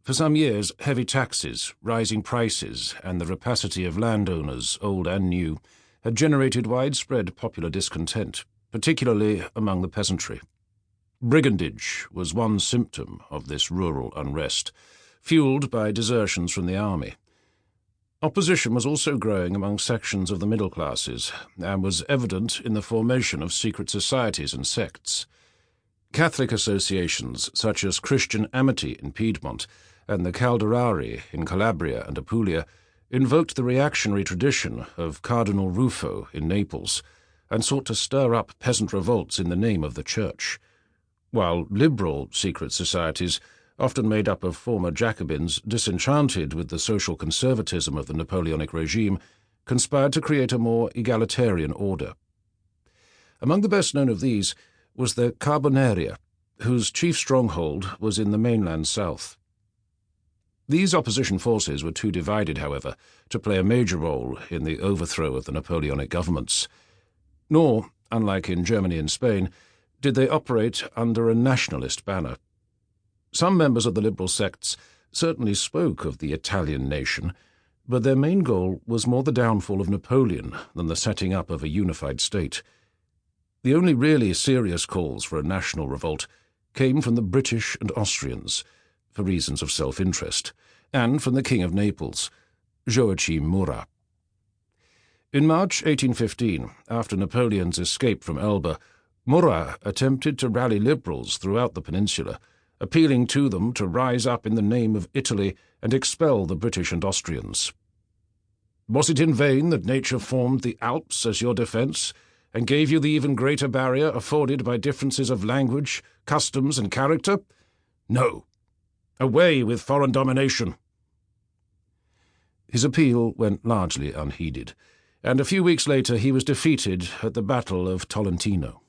For some years, heavy taxes, rising prices, and the rapacity of landowners, old and new, had generated widespread popular discontent, particularly among the peasantry. Brigandage was one symptom of this rural unrest, fueled by desertions from the army. Opposition was also growing among sections of the middle classes, and was evident in the formation of secret societies and sects. Catholic associations such as Christian Amity in Piedmont and the Calderari in Calabria and Apulia invoked the reactionary tradition of Cardinal Ruffo in Naples and sought to stir up peasant revolts in the name of the Church, while liberal secret societies, often made up of former Jacobins disenchanted with the social conservatism of the Napoleonic regime, conspired to create a more egalitarian order. Among the best known of these was the Carbonaria, whose chief stronghold was in the mainland south. These opposition forces were too divided, however, to play a major role in the overthrow of the Napoleonic governments. Nor, unlike in Germany and Spain, did they operate under a nationalist banner. Some members of the liberal sects certainly spoke of the Italian nation, but their main goal was more the downfall of Napoleon than the setting up of a unified state. The only really serious calls for a national revolt came from the British and Austrians, for reasons of self-interest, and from the King of Naples, Joachim Murat. In March 1815, after Napoleon's escape from Elba, Murat attempted to rally liberals throughout the peninsula, appealing to them to rise up in the name of Italy and expel the British and Austrians. Was it in vain that nature formed the Alps as your defence, and gave you the even greater barrier afforded by differences of language, customs, and character? No. Away with foreign domination. His appeal went largely unheeded, and a few weeks later he was defeated at the Battle of Tolentino.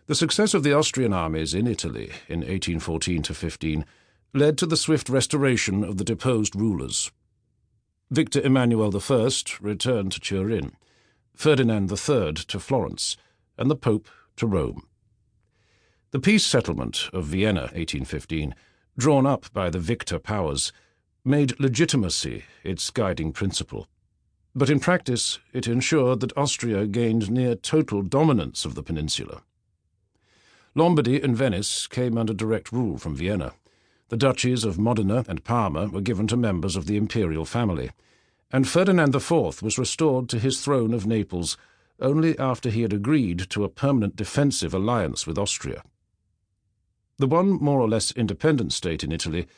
The success of the Austrian armies in Italy in 1814–15 led to the swift restoration of the deposed rulers. Victor Emmanuel I returned to Turin, Ferdinand III to Florence, and the Pope to Rome. The peace settlement of Vienna 1815, drawn up by the victor powers, made legitimacy its guiding principle. But in practice it ensured that Austria gained near total dominance of the peninsula. Lombardy and Venice came under direct rule from Vienna. The duchies of Modena and Parma were given to members of the imperial family, and Ferdinand IV was restored to his throne of Naples only after he had agreed to a permanent defensive alliance with Austria. The one more or less independent state in Italy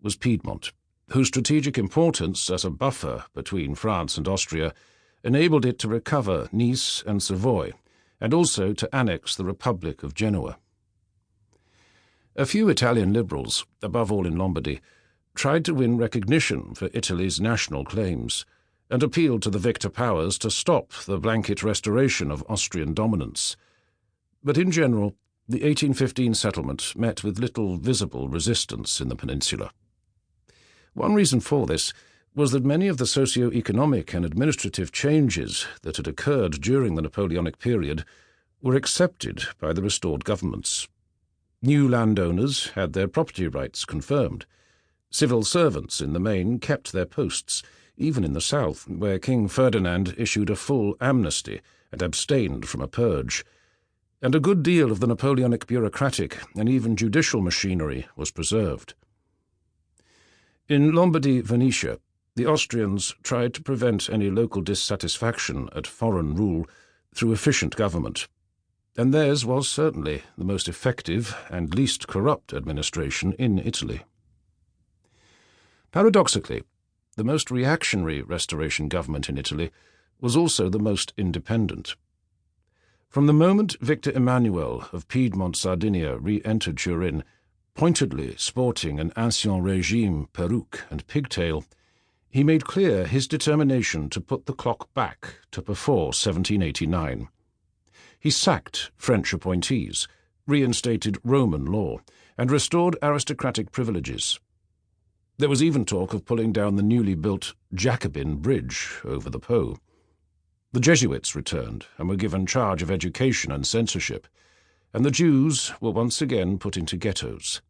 was Piedmont, whose strategic importance as a buffer between France and Austria enabled it to recover Nice and Savoy, and also to annex the Republic of Genoa. A few Italian liberals, above all in Lombardy, tried to win recognition for Italy's national claims, and appealed to the victor powers to stop the blanket restoration of Austrian dominance. But in general, the 1815 settlement met with little visible resistance in the peninsula. One reason for this was that many of the socio-economic and administrative changes that had occurred during the Napoleonic period were accepted by the restored governments. New landowners had their property rights confirmed. Civil servants in the main kept their posts, even in the south, where King Ferdinand issued a full amnesty and abstained from a purge. And a good deal of the Napoleonic bureaucratic and even judicial machinery was preserved. In Lombardy-Venetia, the Austrians tried to prevent any local dissatisfaction at foreign rule through efficient government, and theirs was certainly the most effective and least corrupt administration in Italy. Paradoxically, the most reactionary Restoration government in Italy was also the most independent. From the moment Victor Emmanuel of Piedmont Sardinia re-entered Turin, pointedly sporting an Ancien Régime peruke and pigtail, he made clear his determination to put the clock back to before 1789. He sacked French appointees, reinstated Roman law, and restored aristocratic privileges. There was even talk of pulling down the newly built Jacobin Bridge over the Po. The Jesuits returned and were given charge of education and censorship, and the Jews were once again put into ghettos.